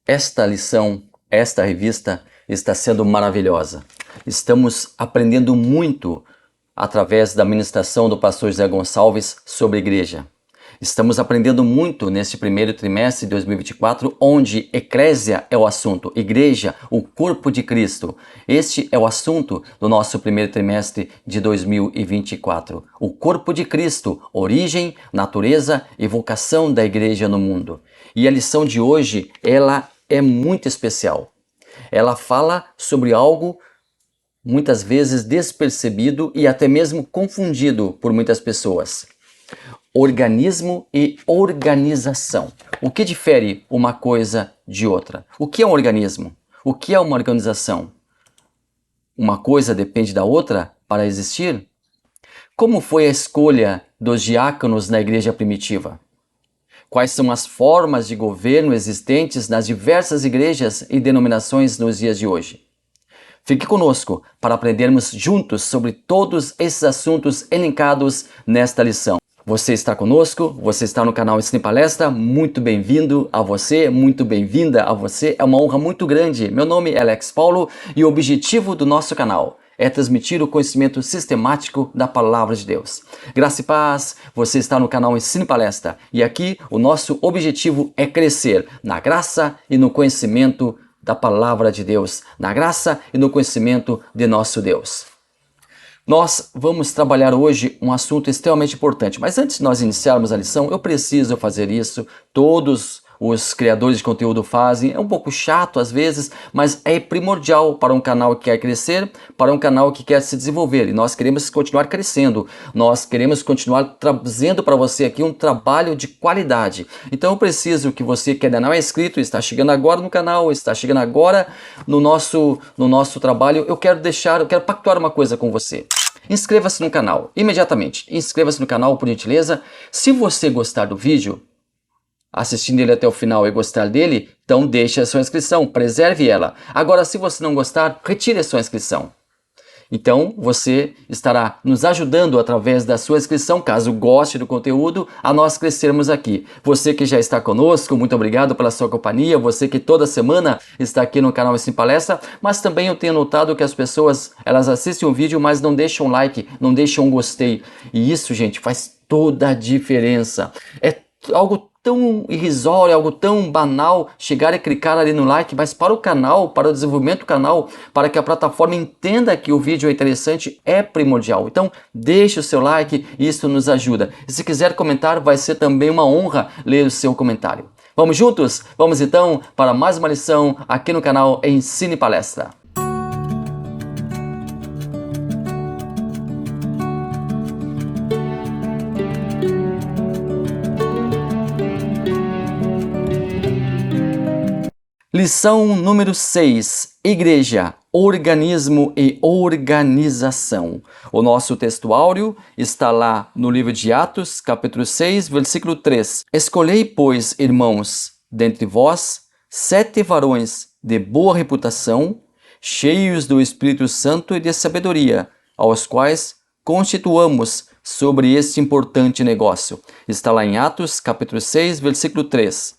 Esta lição, esta revista está sendo maravilhosa. Estamos aprendendo muito através da ministração do pastor José Gonçalves sobre igreja. Estamos aprendendo muito neste primeiro trimestre de 2024, onde eclésia é o assunto, igreja, o corpo de Cristo. Este é o assunto do nosso primeiro trimestre de 2024. O corpo de Cristo, origem, natureza e vocação da igreja no mundo. E a lição de hoje, ela é muito especial. Ela fala sobre algo muitas vezes despercebido e até mesmo confundido por muitas pessoas. Organismo e organização. O que difere uma coisa de outra? O que é um organismo? O que é uma organização? Uma coisa depende da outra para existir? Como foi a escolha dos diáconos na igreja primitiva? Quais são as formas de governo existentes nas diversas igrejas e denominações nos dias de hoje? Fique conosco para aprendermos juntos sobre todos esses assuntos elencados nesta lição. Você está conosco, você está no canal Ensina e Palestra, muito bem-vindo a você, muito bem-vinda a você, é uma honra muito grande. Meu nome é Alex Paulo e o objetivo do nosso canal é transmitir o conhecimento sistemático da Palavra de Deus. Graça e paz, você está no canal Ensina e Palestra e aqui o nosso objetivo é crescer na graça e no conhecimento da Palavra de Deus, na graça e no conhecimento de nosso Deus. Nós vamos trabalhar hoje um assunto extremamente importante, mas antes de nós iniciarmos a lição, eu preciso fazer isso, todos os criadores de conteúdo fazem, é um pouco chato às vezes, mas é primordial para um canal que quer crescer, para um canal que quer se desenvolver, e nós queremos continuar crescendo, nós queremos continuar trazendo para você aqui um trabalho de qualidade. Então eu preciso que você que ainda não é inscrito, está chegando agora no canal, está chegando agora no nosso trabalho, eu quero pactuar uma coisa com você. Inscreva-se no canal, imediatamente. Inscreva-se no canal, por gentileza. Se você gostar do vídeo, assistindo ele até o final e gostar dele, então deixe a sua inscrição, preserve ela. Agora, se você não gostar, retire a sua inscrição. Então, você estará nos ajudando através da sua inscrição, caso goste do conteúdo, a nós crescermos aqui. Você que já está conosco, muito obrigado pela sua companhia. Você que toda semana está aqui no canal Ensina e Palestra, mas também eu tenho notado que as pessoas, elas assistem o vídeo, mas não deixam like, não deixam um gostei. E isso, gente, faz toda a diferença. É algo tão irrisório, algo tão banal, chegar e clicar ali no like, mas para o canal, para o desenvolvimento do canal, para que a plataforma entenda que o vídeo é interessante, é primordial. Então, deixe o seu like, isso nos ajuda. E se quiser comentar, vai ser também uma honra ler o seu comentário. Vamos juntos? Vamos então para mais uma lição aqui no canal Ensina e Palestra. Lição número 6, Igreja, organismo e organização. O nosso texto áureo está lá no livro de Atos, capítulo 6, versículo 3. Escolhei, pois, irmãos, dentre vós, 7 varões de boa reputação, cheios do Espírito Santo e de sabedoria, aos quais constituamos sobre este importante negócio. Está lá em Atos, capítulo 6, versículo 3.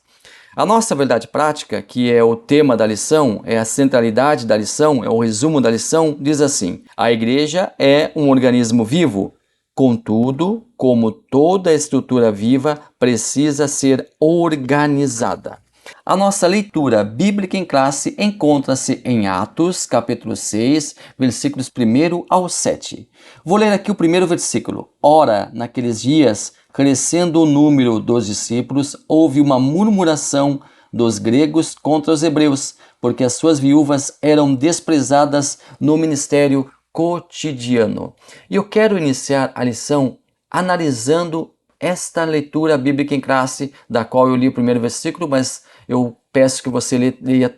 A nossa verdade prática, que é o tema da lição, é a centralidade da lição, é o resumo da lição, diz assim: a igreja é um organismo vivo, contudo, como toda estrutura viva, precisa ser organizada. A nossa leitura bíblica em classe encontra-se em Atos, capítulo 6, versículos 1 ao 7. Vou ler aqui o primeiro versículo. Ora, naqueles dias, crescendo o número dos discípulos, houve uma murmuração dos gregos contra os hebreus, porque as suas viúvas eram desprezadas no ministério cotidiano. E eu quero iniciar a lição analisando esta leitura bíblica em classe, da qual eu li o primeiro versículo, mas eu peço que você leia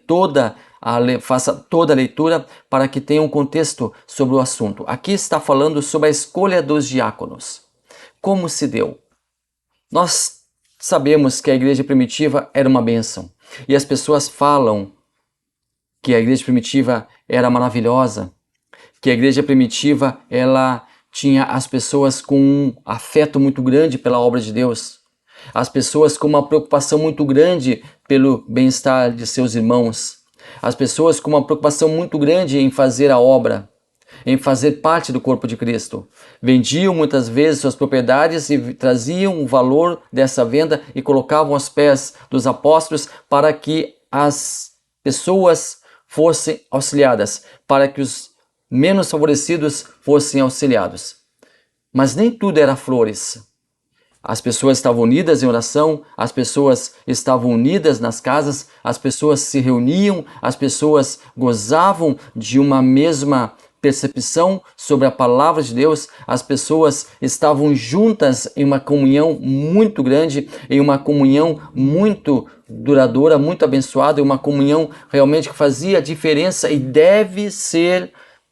faça toda a leitura para que tenha um contexto sobre o assunto. Aqui está falando sobre a escolha dos diáconos. Como se deu? Nós sabemos que a igreja primitiva era uma bênção. E as pessoas falam que a igreja primitiva era maravilhosa, que a igreja primitiva ela tinha as pessoas com um afeto muito grande pela obra de Deus. As pessoas com uma preocupação muito grande pelo bem-estar de seus irmãos. As pessoas com uma preocupação muito grande em fazer a obra, em fazer parte do corpo de Cristo. Vendiam muitas vezes suas propriedades e traziam o valor dessa venda e colocavam aos pés dos apóstolos para que as pessoas fossem auxiliadas, para que os menos favorecidos fossem auxiliados. Mas nem tudo era flores. As pessoas estavam unidas em oração, as pessoas estavam unidas nas casas, as pessoas se reuniam, as pessoas gozavam de uma mesma percepção sobre a palavra de Deus, as pessoas estavam juntas em uma comunhão muito grande, em uma comunhão muito duradoura, muito abençoada, em uma comunhão realmente que fazia diferença e deve ser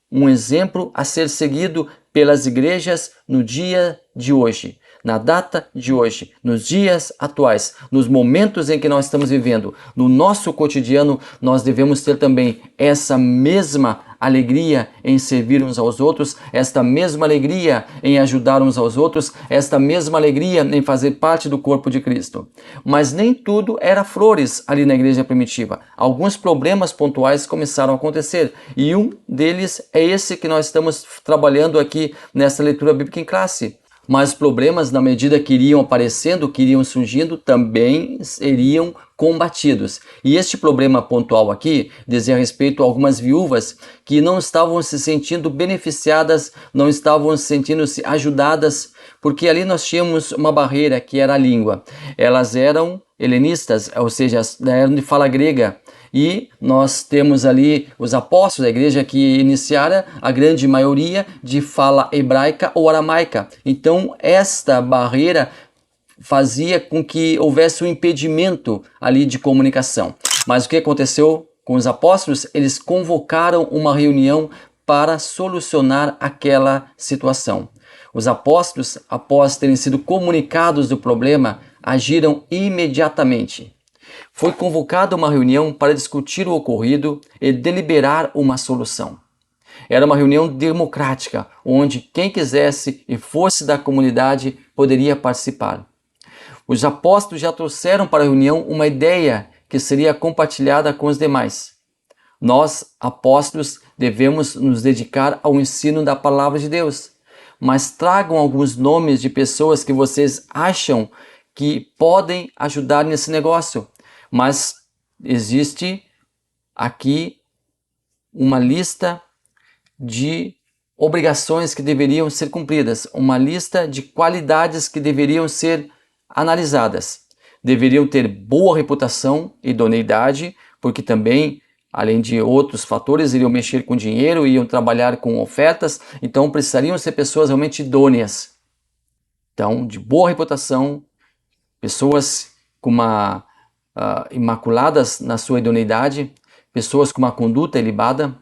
um exemplo a ser seguido pelas igrejas no dia de hoje, na data de hoje, nos dias atuais, nos momentos em que nós estamos vivendo, no nosso cotidiano, nós devemos ter também essa mesma alegria em servir uns aos outros, esta mesma alegria em ajudar uns aos outros, esta mesma alegria em fazer parte do corpo de Cristo. Mas nem tudo era flores ali na igreja primitiva. Alguns problemas pontuais começaram a acontecer e um deles é esse que nós estamos trabalhando aqui nessa leitura bíblica em classe. Mas problemas, na medida que iriam aparecendo, que iriam surgindo, também seriam combatidos. E este problema pontual aqui dizia respeito a algumas viúvas que não estavam se sentindo beneficiadas, não estavam se sentindo-se ajudadas, porque ali nós tínhamos uma barreira que era a língua. Elas eram helenistas, ou seja, eram de fala grega. E nós temos ali os apóstolos da igreja que iniciaram a grande maioria de fala hebraica ou aramaica. Então esta barreira fazia com que houvesse um impedimento ali de comunicação. Mas o que aconteceu com os apóstolos? Eles convocaram uma reunião para solucionar aquela situação. Os apóstolos, após terem sido comunicados do problema, agiram imediatamente. Foi convocada uma reunião para discutir o ocorrido e deliberar uma solução. Era uma reunião democrática, onde quem quisesse e fosse da comunidade poderia participar. Os apóstolos já trouxeram para a reunião uma ideia que seria compartilhada com os demais. Nós, apóstolos, devemos nos dedicar ao ensino da palavra de Deus. Mas tragam alguns nomes de pessoas que vocês acham que podem ajudar nesse negócio. Mas existe aqui uma lista de obrigações que deveriam ser cumpridas, uma lista de qualidades que deveriam ser analisadas. Deveriam ter boa reputação, idoneidade, porque também, além de outros fatores, iriam mexer com dinheiro, iriam trabalhar com ofertas, então precisariam ser pessoas realmente idôneas. Então, de boa reputação, pessoas com uma imaculadas na sua idoneidade, pessoas com uma conduta ilibada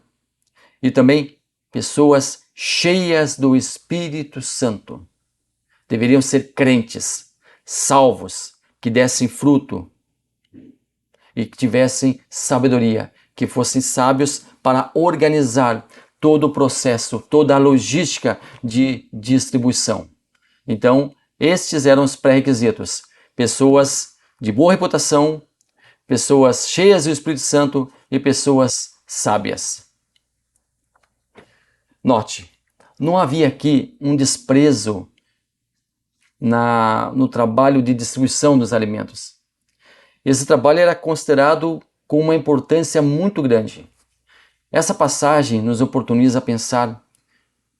e também pessoas cheias do Espírito Santo. Deveriam ser crentes, salvos, que dessem fruto e que tivessem sabedoria, que fossem sábios para organizar todo o processo, toda a logística de distribuição. Então, estes eram os pré-requisitos. Pessoas de boa reputação, pessoas cheias do Espírito Santo e pessoas sábias. Note, não havia aqui um desprezo no trabalho de distribuição dos alimentos. Esse trabalho era considerado com uma importância muito grande. Essa passagem nos oportuniza a pensar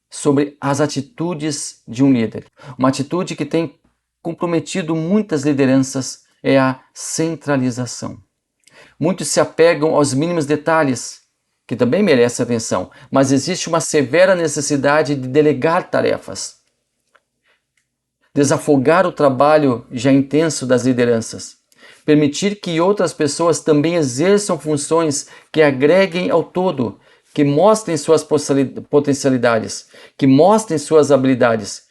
sobre as atitudes de um líder. Uma atitude que tem comprometido muitas lideranças é a centralização. Muitos se apegam aos mínimos detalhes, que também merecem atenção, mas existe uma severa necessidade de delegar tarefas, desafogar o trabalho já intenso das lideranças, permitir que outras pessoas também exerçam funções que agreguem ao todo, que mostrem suas potencialidades, que mostrem suas habilidades,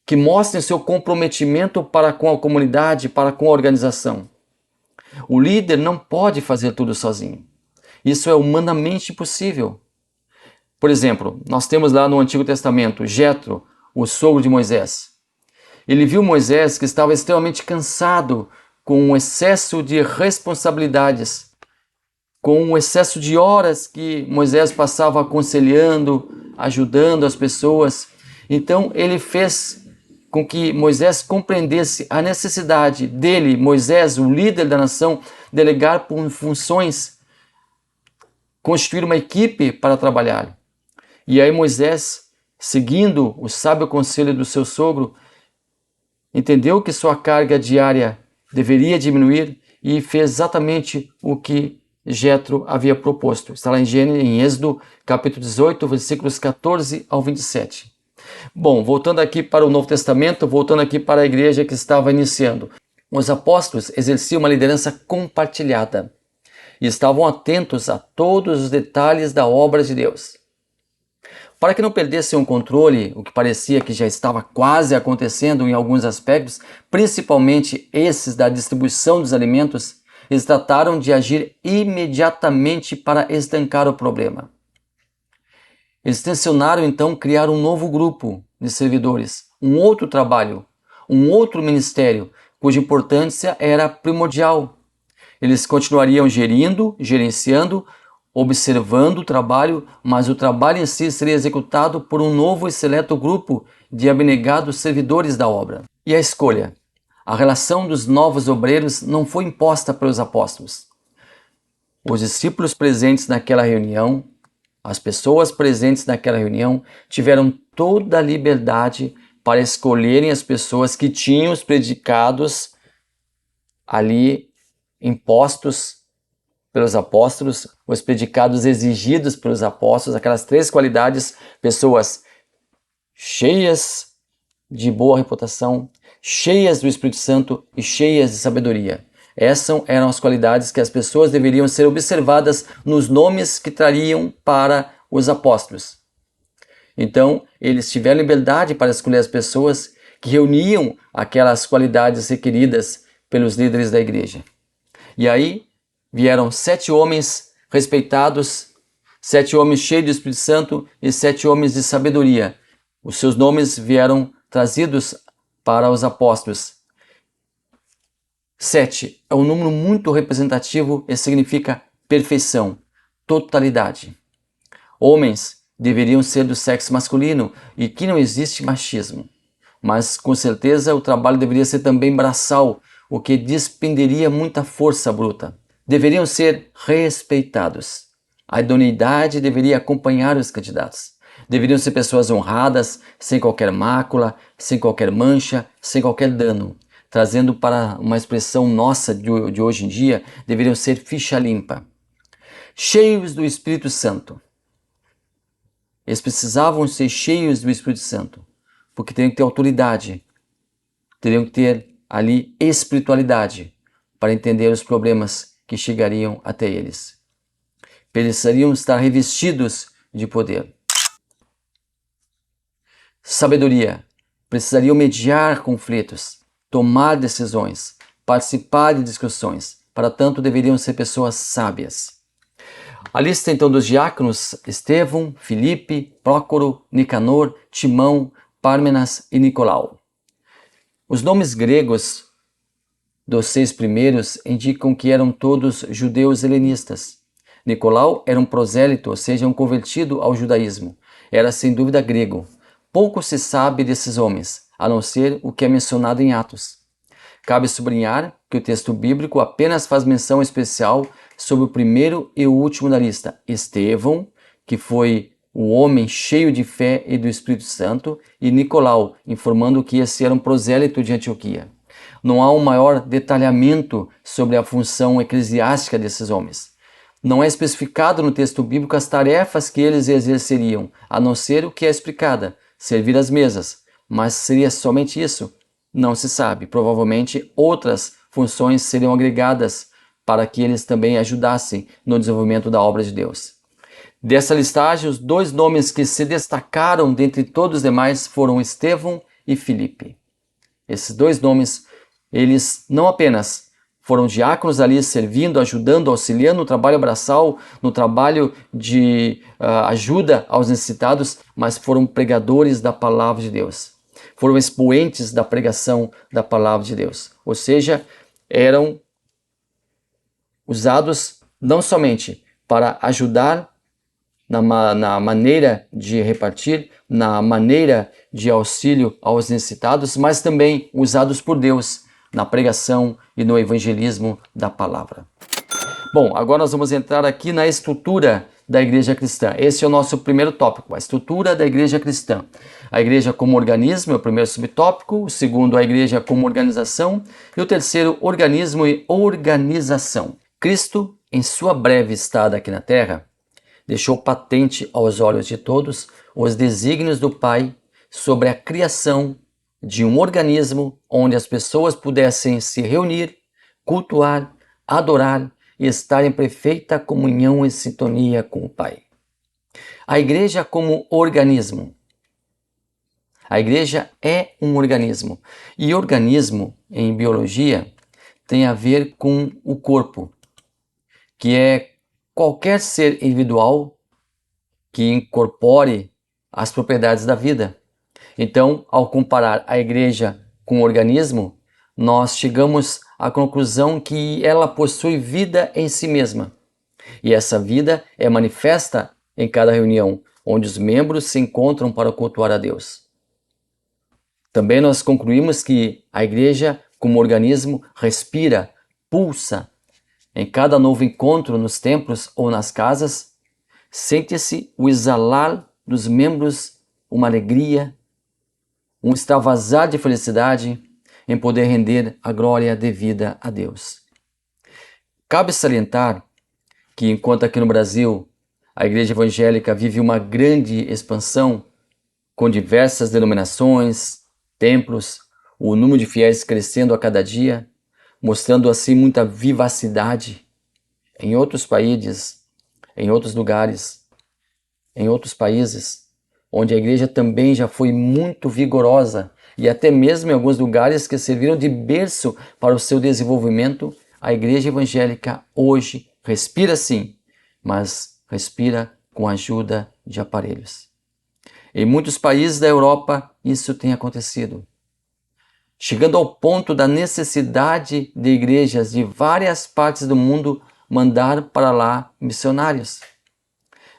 que mostrem seu comprometimento para com a comunidade, para com a organização. O líder não pode fazer tudo sozinho. Isso é humanamente impossível. Por exemplo, nós temos lá no Antigo Testamento Jetro, o sogro de Moisés. Ele viu Moisés que estava extremamente cansado com um excesso de responsabilidades, com um excesso de horas que Moisés passava aconselhando, ajudando as pessoas. Então ele fez com que Moisés compreendesse a necessidade dele, Moisés, o líder da nação, delegar por funções, constituir uma equipe para trabalhar. E aí Moisés, seguindo o sábio conselho do seu sogro, entendeu que sua carga diária deveria diminuir e fez exatamente o que Jetro havia proposto. Está lá em Êxodo, capítulo 18, versículos 14 ao 27. Bom, voltando aqui para o Novo Testamento, voltando aqui para a igreja que estava iniciando. Os apóstolos exerciam uma liderança compartilhada e estavam atentos a todos os detalhes da obra de Deus. Para que não perdessem o controle, o que parecia que já estava quase acontecendo em alguns aspectos, principalmente esses da distribuição dos alimentos, eles trataram de agir imediatamente para estancar o problema. Eles tensionaram então criar um novo grupo de servidores, um outro trabalho, um outro ministério, cuja importância era primordial. Eles continuariam gerenciando, observando o trabalho, mas o trabalho em si seria executado por um novo e seleto grupo de abnegados servidores da obra. E a escolha? A relação dos novos obreiros não foi imposta pelos apóstolos. Os discípulos presentes naquela reunião, as pessoas presentes naquela reunião, tiveram toda a liberdade para escolherem as pessoas que tinham os predicados ali impostos pelos apóstolos, os predicados exigidos pelos apóstolos, aquelas 3 qualidades: pessoas cheias de boa reputação, cheias do Espírito Santo e cheias de sabedoria. Essas eram as qualidades que as pessoas deveriam ser observadas nos nomes que trariam para os apóstolos. Então, eles tiveram liberdade para escolher as pessoas que reuniam aquelas qualidades requeridas pelos líderes da igreja. E aí vieram 7 homens respeitados, 7 homens cheios do Espírito Santo e 7 homens de sabedoria. Os seus nomes vieram trazidos para os apóstolos. 7 é um número muito representativo e significa perfeição, totalidade. Homens deveriam ser do sexo masculino e que não existe machismo. Mas com certeza o trabalho deveria ser também braçal, o que despenderia muita força bruta. Deveriam ser respeitados. A idoneidade deveria acompanhar os candidatos. Deveriam ser pessoas honradas, sem qualquer mácula, sem qualquer mancha, sem qualquer dano. Trazendo para uma expressão nossa de hoje em dia, deveriam ser ficha limpa. Cheios do Espírito Santo. Eles precisavam ser cheios do Espírito Santo, porque teriam que ter autoridade, teriam que ter ali espiritualidade para entender os problemas que chegariam até eles. Precisariam estar revestidos de poder. Sabedoria. Precisariam mediar conflitos, tomar decisões, participar de discussões. Para tanto, deveriam ser pessoas sábias. A lista então dos diáconos: Estevão, Filipe, Prócoro, Nicanor, Timão, Pármenas e Nicolau. Os nomes gregos dos 6 primeiros indicam que eram todos judeus helenistas. Nicolau era um prosélito, ou seja, um convertido ao judaísmo. Era sem dúvida grego. Pouco se sabe desses homens, a não ser o que é mencionado em Atos. Cabe sublinhar que o texto bíblico apenas faz menção especial sobre o primeiro e o último da lista, Estevão, que foi o homem cheio de fé e do Espírito Santo, e Nicolau, informando que esse era um prosélito de Antioquia. Não há um maior detalhamento sobre a função eclesiástica desses homens. Não é especificado no texto bíblico as tarefas que eles exerceriam, a não ser o que é explicada, servir as mesas. Mas seria somente isso? Não se sabe. Provavelmente outras funções seriam agregadas para que eles também ajudassem no desenvolvimento da obra de Deus. Dessa listagem, os 2 nomes que se destacaram dentre todos os demais foram Estevão e Filipe. Esses 2 nomes, eles não apenas foram diáconos ali servindo, ajudando, auxiliando no trabalho braçal, no trabalho de ajuda aos necessitados, mas foram pregadores da palavra de Deus. Foram expoentes da pregação da palavra de Deus. Ou seja, eram usados não somente para ajudar na maneira de repartir, na maneira de auxílio aos necessitados, mas também usados por Deus na pregação e no evangelismo da palavra. Bom, agora nós vamos entrar aqui na estrutura da igreja cristã. Esse é o nosso primeiro tópico, a estrutura da igreja cristã. A igreja como organismo é o primeiro subtópico, o segundo, a igreja como organização, e o terceiro, organismo e organização. Cristo, em sua breve estada aqui na terra, deixou patente aos olhos de todos os desígnios do Pai sobre a criação de um organismo onde as pessoas pudessem se reunir, cultuar, adorar e estar em perfeita comunhão e sintonia com o Pai. A igreja como organismo. A igreja é um organismo. E organismo, em biologia, tem a ver com o corpo, que é qualquer ser individual que incorpore as propriedades da vida. Então, ao comparar a igreja com o organismo, nós chegamos à conclusão que ela possui vida em si mesma. E essa vida é manifesta em cada reunião, onde os membros se encontram para cultuar a Deus. Também nós concluímos que a igreja, como organismo, respira, pulsa. Em cada novo encontro nos templos ou nas casas, sente-se o exalar dos membros uma alegria, um extravasar de felicidade em poder render a glória devida a Deus. Cabe salientar que, enquanto aqui no Brasil a igreja evangélica vive uma grande expansão, com diversas denominações, templos, o número de fiéis crescendo a cada dia, mostrando assim muita vivacidade. Em outros países, em outros lugares, em outros países, onde a igreja também já foi muito vigorosa e até mesmo em alguns lugares que serviram de berço para o seu desenvolvimento, a igreja evangélica hoje respira sim, mas respira com a ajuda de aparelhos. Em muitos países da Europa isso tem acontecido, chegando ao ponto da necessidade de igrejas de várias partes do mundo mandar para lá missionários.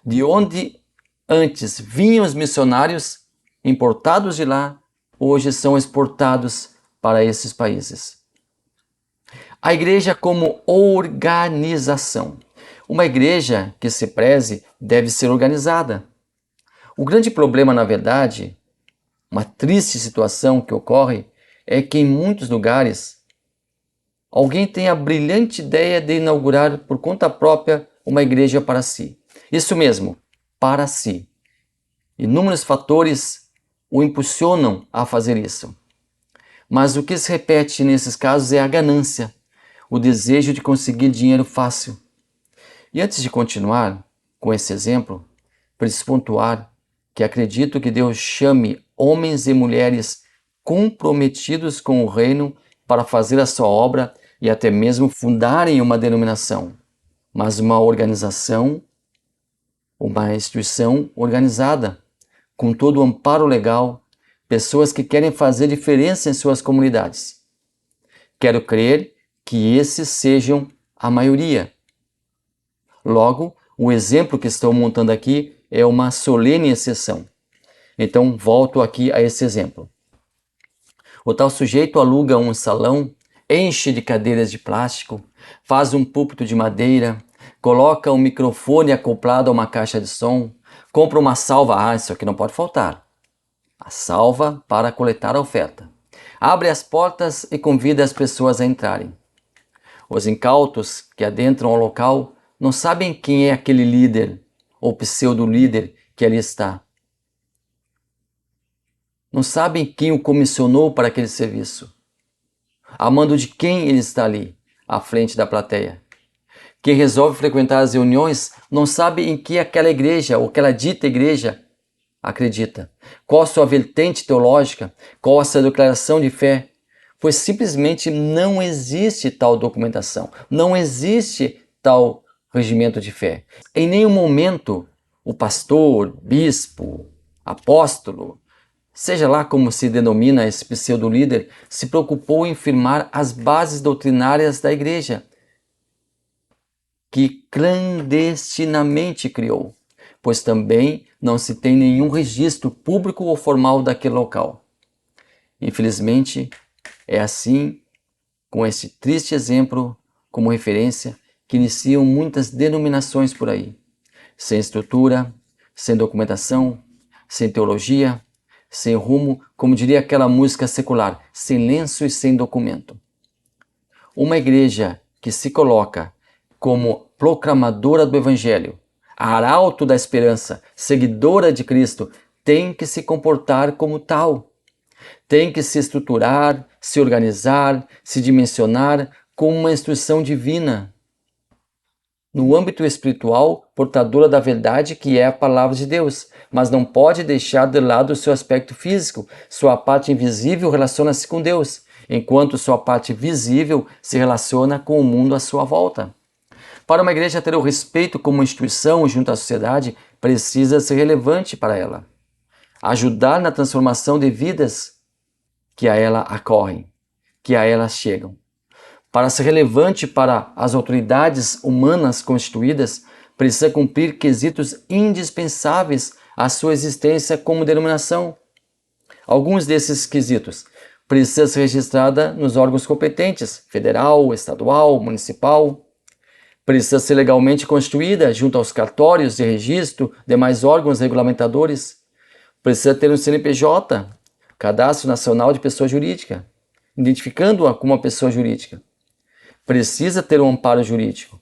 De onde antes vinham os missionários importados de lá, hoje são exportados para esses países. A igreja como organização. Uma igreja que se preze deve ser organizada. O grande problema, na verdade, uma triste situação que ocorre, é que em muitos lugares alguém tem a brilhante ideia de inaugurar por conta própria uma igreja para si. Isso mesmo, para si. Inúmeros fatores o impulsionam a fazer isso. Mas o que se repete nesses casos é a ganância, o desejo de conseguir dinheiro fácil. E antes de continuar com esse exemplo, preciso pontuar que acredito que Deus chame homens e mulheres comprometidos com o reino para fazer a sua obra e até mesmo fundarem uma denominação, mas uma organização, uma instituição organizada, com todo o amparo legal, pessoas que querem fazer diferença em suas comunidades. Quero crer que esses sejam a maioria. Logo, o exemplo que estou montando aqui é uma solene exceção. Então, volto aqui a esse exemplo. O tal sujeito aluga um salão, enche de cadeiras de plástico, faz um púlpito de madeira, coloca um microfone acoplado a uma caixa de som, compra uma salva, isso aqui não pode faltar, a salva para coletar a oferta. Abre as portas e convida as pessoas a entrarem. Os incautos que adentram ao local não sabem quem é aquele líder ou pseudo-líder que ali está. Não sabem quem o comissionou para aquele serviço. A mando de quem ele está ali, à frente da plateia. Quem resolve frequentar as reuniões não sabe em que aquela igreja ou aquela dita igreja acredita. Qual a sua vertente teológica, qual a sua declaração de fé. Pois simplesmente não existe tal documentação, não existe tal regimento de fé. Em nenhum momento o pastor, bispo, apóstolo, seja lá como se denomina esse pseudo-líder, se preocupou em firmar as bases doutrinárias da igreja, que clandestinamente criou, pois também não se tem nenhum registro público ou formal daquele local. Infelizmente, é assim, com este triste exemplo como referência, que iniciam muitas denominações por aí, sem estrutura, sem documentação, sem teologia, sem rumo, como diria aquela música secular, sem lenço e sem documento. Uma igreja que se coloca como proclamadora do Evangelho, arauto da esperança, seguidora de Cristo, tem que se comportar como tal. Tem que se estruturar, se organizar, se dimensionar com uma instrução divina. No âmbito espiritual, portadora da verdade que é a palavra de Deus, mas não pode deixar de lado o seu aspecto físico. Sua parte invisível relaciona-se com Deus, enquanto sua parte visível se relaciona com o mundo à sua volta. Para uma igreja ter o respeito como instituição junto à sociedade, precisa ser relevante para ela. Ajudar na transformação de vidas que a ela acorrem, que a ela chegam. Para ser relevante para as autoridades humanas constituídas, precisa cumprir quesitos indispensáveis à sua existência como denominação. Alguns desses quesitos precisam ser registrados nos órgãos competentes, federal, estadual, municipal. Precisa ser legalmente constituída junto aos cartórios de registro, demais órgãos regulamentadores. Precisa ter um CNPJ, Cadastro Nacional de Pessoa Jurídica, identificando-a como uma pessoa jurídica. Precisa ter um amparo jurídico.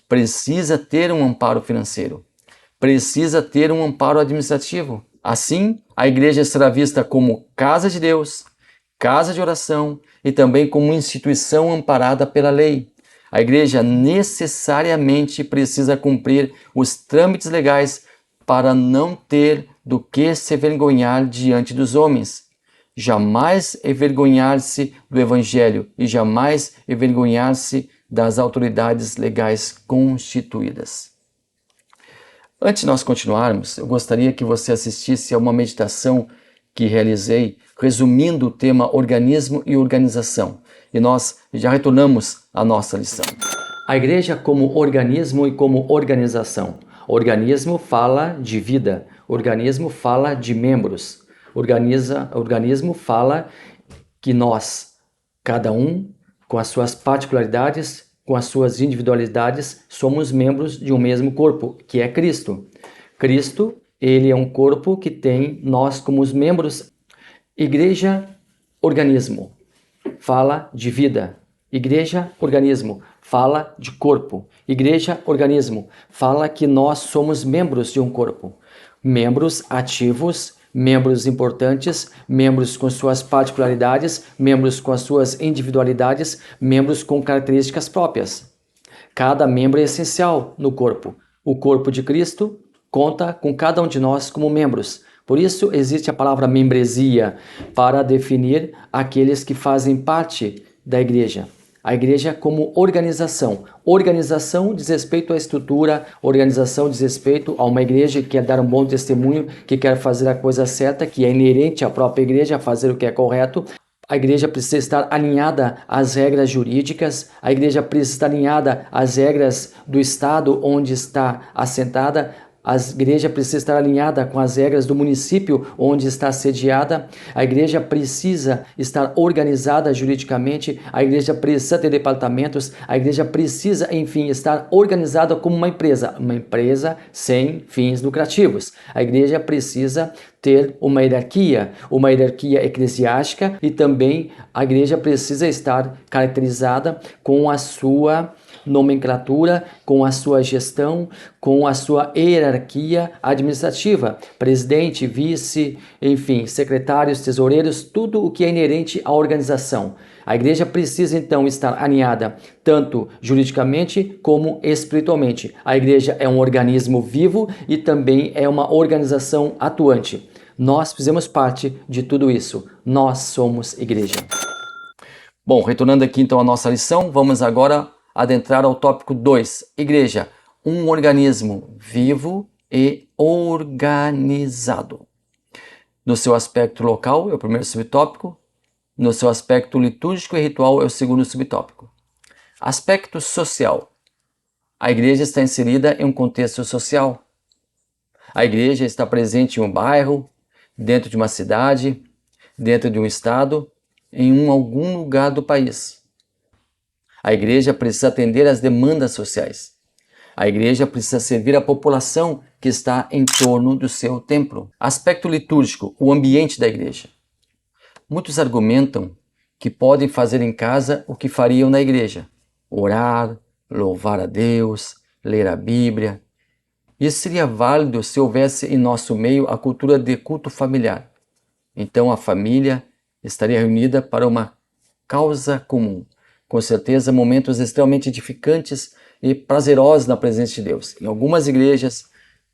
Precisa ter um amparo financeiro. Precisa ter um amparo administrativo. Assim, a igreja será vista como casa de Deus, casa de oração e também como instituição amparada pela lei. A igreja necessariamente precisa cumprir os trâmites legais para não ter do que se envergonhar diante dos homens. Jamais envergonhar-se do Evangelho e jamais envergonhar-se das autoridades legais constituídas. Antes de nós continuarmos, eu gostaria que você assistisse a uma meditação que realizei, resumindo o tema organismo e organização. E nós já retornamos à nossa lição. A igreja como organismo e como organização. Organismo fala de vida, organismo fala de membros, organismo fala que nós, cada um, com as suas particularidades, com as suas individualidades, somos membros de um mesmo corpo, que é Cristo. Cristo, ele é um corpo que tem nós como os membros. Igreja, organismo, fala de vida. Igreja, organismo, fala de corpo. Igreja, organismo, fala que nós somos membros de um corpo. Membros ativos, membros importantes, membros com suas particularidades, membros com as suas individualidades, membros com características próprias. Cada membro é essencial no corpo. O corpo de Cristo conta com cada um de nós como membros. Por isso existe a palavra membresia, para definir aqueles que fazem parte da igreja. A igreja como organização. Organização diz respeito à estrutura, organização diz respeito a uma igreja que quer dar um bom testemunho, que quer fazer a coisa certa, que é inerente à própria igreja, fazer o que é correto. A igreja precisa estar alinhada às regras jurídicas, a igreja precisa estar alinhada às regras do estado onde está assentada, a igreja precisa estar alinhada com as regras do município onde está sediada. A igreja precisa estar organizada juridicamente. A igreja precisa ter departamentos. A igreja precisa, enfim, estar organizada como uma empresa sem fins lucrativos. A igreja precisa ter uma hierarquia eclesiástica, e também a igreja precisa estar caracterizada com a sua nomenclatura, com a sua gestão, com a sua hierarquia administrativa, presidente, vice, enfim, secretários, tesoureiros, tudo o que é inerente à organização. A igreja precisa então estar alinhada tanto juridicamente como espiritualmente. A igreja é um organismo vivo e também é uma organização atuante. Nós fizemos parte de tudo isso. Nós somos igreja. Bom, retornando aqui então à nossa lição, vamos agora adentrar ao tópico 2. Igreja, um organismo vivo e organizado. No seu aspecto local é o primeiro subtópico, no seu aspecto litúrgico e ritual é o segundo subtópico. Aspecto social. A igreja está inserida em um contexto social. A igreja está presente em um bairro, dentro de uma cidade, dentro de um estado, em algum lugar do país. A igreja precisa atender às demandas sociais. A igreja precisa servir a população que está em torno do seu templo. Aspecto litúrgico, o ambiente da igreja. Muitos argumentam que podem fazer em casa o que fariam na igreja: orar, louvar a Deus, ler a Bíblia. Isso seria válido se houvesse em nosso meio a cultura de culto familiar. Então a família estaria reunida para uma causa comum. Com certeza, momentos extremamente edificantes e prazerosos na presença de Deus. Em algumas igrejas,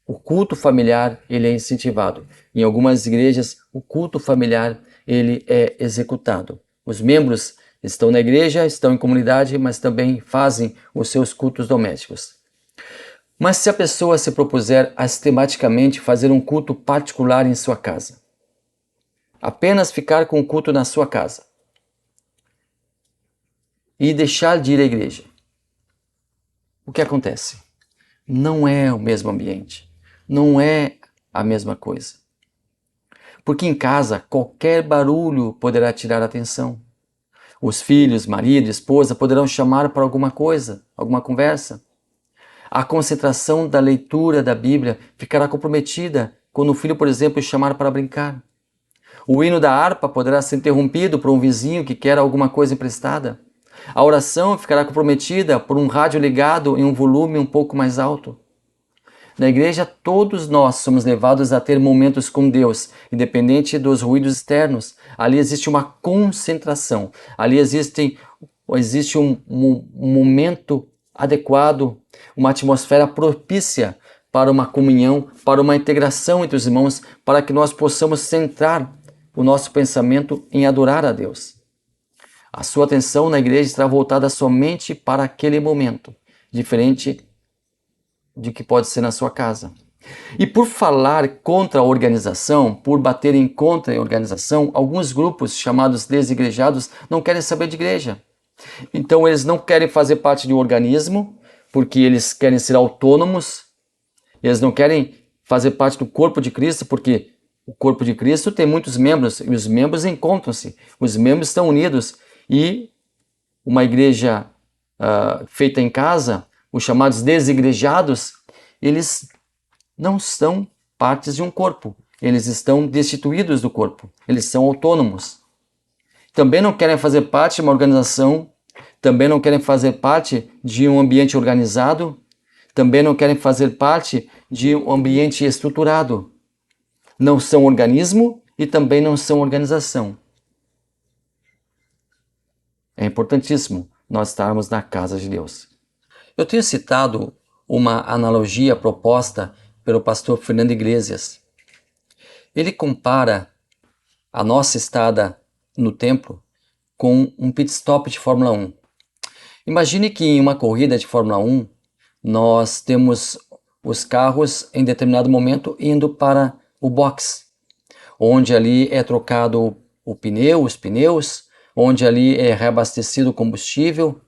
o culto familiar ele é incentivado. Em algumas igrejas, o culto familiar ele é executado. Os membros estão na igreja, estão em comunidade, mas também fazem os seus cultos domésticos. Mas se a pessoa se propuser a sistematicamente fazer um culto particular em sua casa, apenas ficar com o culto na sua casa e deixar de ir à igreja, o que acontece? Não é o mesmo ambiente, não é a mesma coisa. Porque em casa, qualquer barulho poderá tirar a atenção. Os filhos, marido, esposa poderão chamar para alguma coisa, alguma conversa. A concentração da leitura da Bíblia ficará comprometida quando o filho, por exemplo, chamar para brincar. O hino da harpa poderá ser interrompido por um vizinho que quer alguma coisa emprestada. A oração ficará comprometida por um rádio ligado em um volume um pouco mais alto. Na igreja, todos nós somos levados a ter momentos com Deus, independente dos ruídos externos. Ali existe uma concentração, ali existe um momento adequado, uma atmosfera propícia para uma comunhão, para uma integração entre os irmãos, para que nós possamos centrar o nosso pensamento em adorar a Deus. A sua atenção na igreja estará voltada somente para aquele momento, diferente de que pode ser na sua casa. E por falar contra a organização, por bater contra a organização, alguns grupos chamados desigrejados não querem saber de igreja. Então eles não querem fazer parte de um organismo, porque eles querem ser autônomos. Eles não querem fazer parte do corpo de Cristo, porque o corpo de Cristo tem muitos membros, e os membros encontram-se, os membros estão unidos. E uma igreja feita em casa, os chamados desigrejados, eles não são partes de um corpo. Eles estão destituídos do corpo. Eles são autônomos. Também não querem fazer parte de uma organização, também não querem fazer parte de um ambiente organizado, também não querem fazer parte de um ambiente estruturado. Não são organismo e também não são organização. É importantíssimo nós estarmos na casa de Deus. Eu tenho citado uma analogia proposta pelo pastor Fernando Iglesias. Ele compara a nossa estada no templo com um pit stop de Fórmula 1. Imagine que em uma corrida de Fórmula 1, nós temos os carros em determinado momento indo para o box, onde ali é trocado os pneus, onde ali é reabastecido o combustível,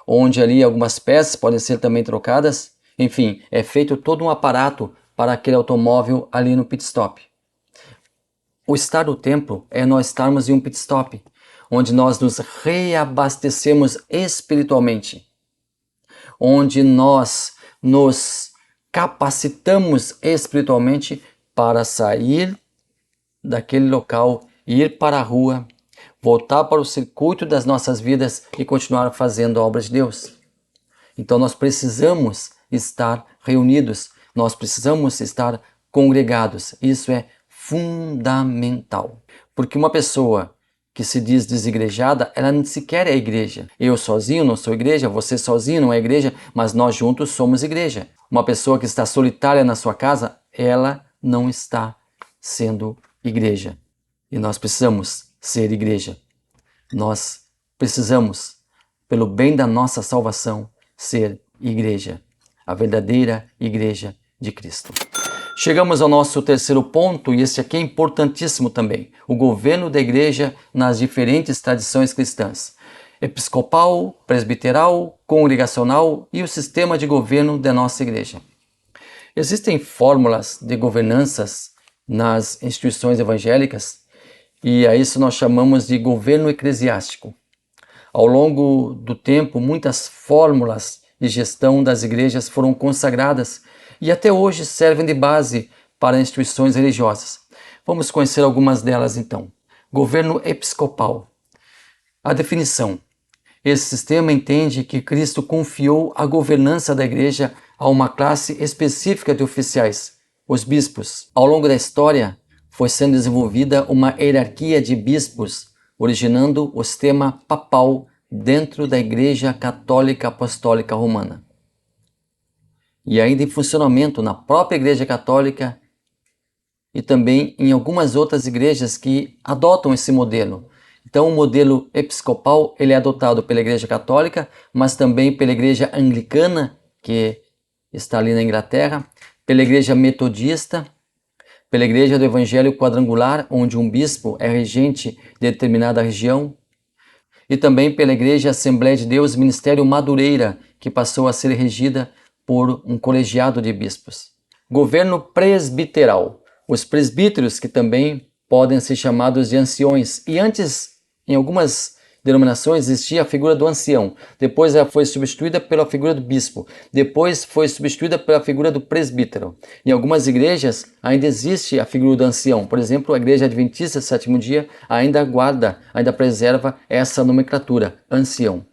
onde ali algumas peças podem ser também trocadas. Enfim, é feito todo um aparato para aquele automóvel ali no pit stop. O estar no templo é nós estarmos em um pit stop, onde nós nos reabastecemos espiritualmente, onde nós nos capacitamos espiritualmente para sair daquele local, ir para a rua, voltar para o circuito das nossas vidas e continuar fazendo a obra de Deus. Então nós precisamos estar reunidos, nós precisamos estar congregados. Isso é fundamental. Porque uma pessoa que se diz desigrejada, ela nem sequer é igreja. Eu sozinho não sou igreja, você sozinho não é igreja, mas nós juntos somos igreja. Uma pessoa que está solitária na sua casa, ela não está sendo igreja. E nós precisamos ser igreja. Nós precisamos, pelo bem da nossa salvação, ser igreja. A verdadeira igreja de Cristo. Chegamos ao nosso terceiro ponto, e esse aqui é importantíssimo também: o governo da igreja nas diferentes tradições cristãs: episcopal, presbiteral, congregacional e o sistema de governo da nossa igreja. Existem fórmulas de governanças nas instituições evangélicas e a isso nós chamamos de governo eclesiástico. Ao longo do tempo, muitas fórmulas de gestão das igrejas foram consagradas e até hoje servem de base para instituições religiosas. Vamos conhecer algumas delas então. Governo episcopal. A definição: esse sistema entende que Cristo confiou a governança da igreja a uma classe específica de oficiais, os bispos. Ao longo da história, foi sendo desenvolvida uma hierarquia de bispos, originando o sistema papal dentro da Igreja Católica Apostólica Romana. E ainda em funcionamento na própria Igreja Católica e também em algumas outras igrejas que adotam esse modelo. Então, o modelo episcopal ele é adotado pela Igreja Católica, mas também pela Igreja Anglicana, que está ali na Inglaterra, pela Igreja Metodista, pela Igreja do Evangelho Quadrangular, onde um bispo é regente de determinada região, e também pela Igreja Assembleia de Deus Ministério Madureira, que passou a ser regida por um colegiado de bispos. Governo presbiteral. Os presbíteros, que também podem ser chamados de anciões, e antes, em algumas denominações, existia a figura do ancião. Depois ela foi substituída pela figura do bispo. Depois foi substituída pela figura do presbítero. Em algumas igrejas ainda existe a figura do ancião. Por exemplo, a Igreja Adventista Sétimo Dia ainda guarda, ainda preserva essa nomenclatura, ancião.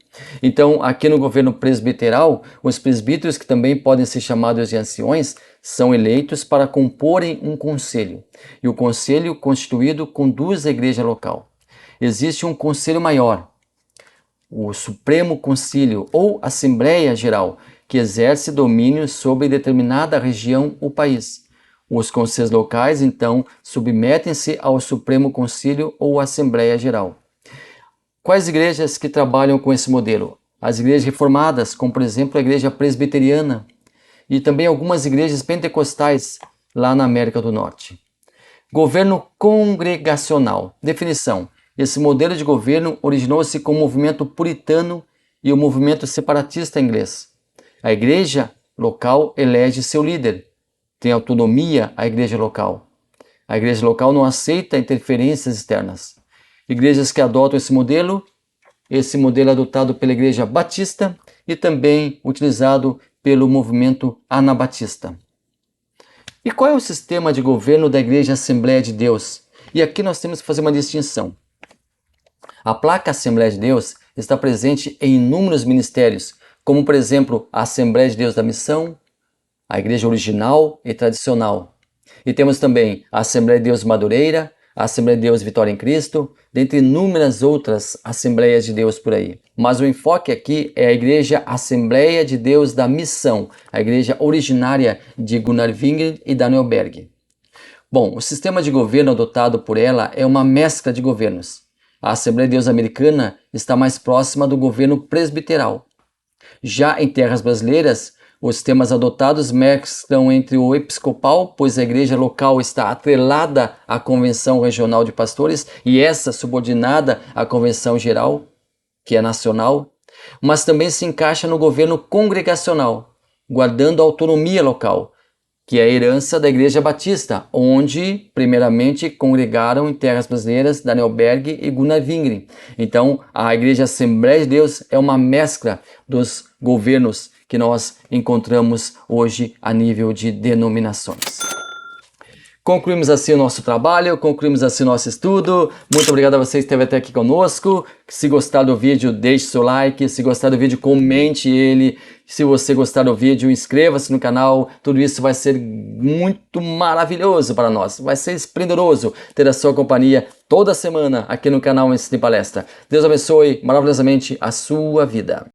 Então, aqui no governo presbiteral, os presbíteros, que também podem ser chamados de anciões, são eleitos para comporem um conselho. E o conselho constituído conduz a igreja local. Existe um conselho maior, o Supremo Concílio ou Assembleia Geral, que exerce domínio sobre determinada região ou país. Os conselhos locais, então, submetem-se ao Supremo Concílio ou Assembleia Geral. Quais igrejas que trabalham com esse modelo? As igrejas reformadas, como por exemplo a Igreja Presbiteriana, e também algumas igrejas pentecostais lá na América do Norte. Governo congregacional. Definição: esse modelo de governo originou-se com o movimento puritano e o movimento separatista inglês. A igreja local elege seu líder. Tem autonomia a igreja local. A igreja local não aceita interferências externas. Igrejas que adotam esse modelo é adotado pela Igreja Batista e também utilizado pelo movimento anabatista. E qual é o sistema de governo da Igreja Assembleia de Deus? E aqui nós temos que fazer uma distinção. A placa Assembleia de Deus está presente em inúmeros ministérios, como por exemplo a Assembleia de Deus da Missão, a Igreja Original e Tradicional. E temos também a Assembleia de Deus Madureira, a Assembleia de Deus Vitória em Cristo, dentre inúmeras outras Assembleias de Deus por aí. Mas o enfoque aqui é a Igreja Assembleia de Deus da Missão, a igreja originária de Gunnar Wingren e Daniel Berg. Bom, o sistema de governo adotado por ela é uma mescla de governos. A Assembleia de Deus Americana está mais próxima do governo presbiteral. Já em terras brasileiras, os sistemas adotados mesclam entre o episcopal, pois a igreja local está atrelada à Convenção Regional de Pastores e essa subordinada à Convenção Geral, que é nacional, mas também se encaixa no governo congregacional, guardando a autonomia local, que é a herança da Igreja Batista, onde primeiramente congregaram em terras brasileiras Daniel Berg e Gunnar Wingren. Então, a Igreja Assembleia de Deus é uma mescla dos governos que nós encontramos hoje a nível de denominações. Concluímos assim o nosso trabalho, concluímos assim o nosso estudo. Muito obrigado a você que esteve até aqui conosco. Se gostar do vídeo, deixe seu like. Se gostar do vídeo, comente ele. Se você gostar do vídeo, inscreva-se no canal. Tudo isso vai ser muito maravilhoso para nós. Vai ser esplendoroso ter a sua companhia toda semana aqui no canal Ensino e Palestra. Deus abençoe maravilhosamente a sua vida.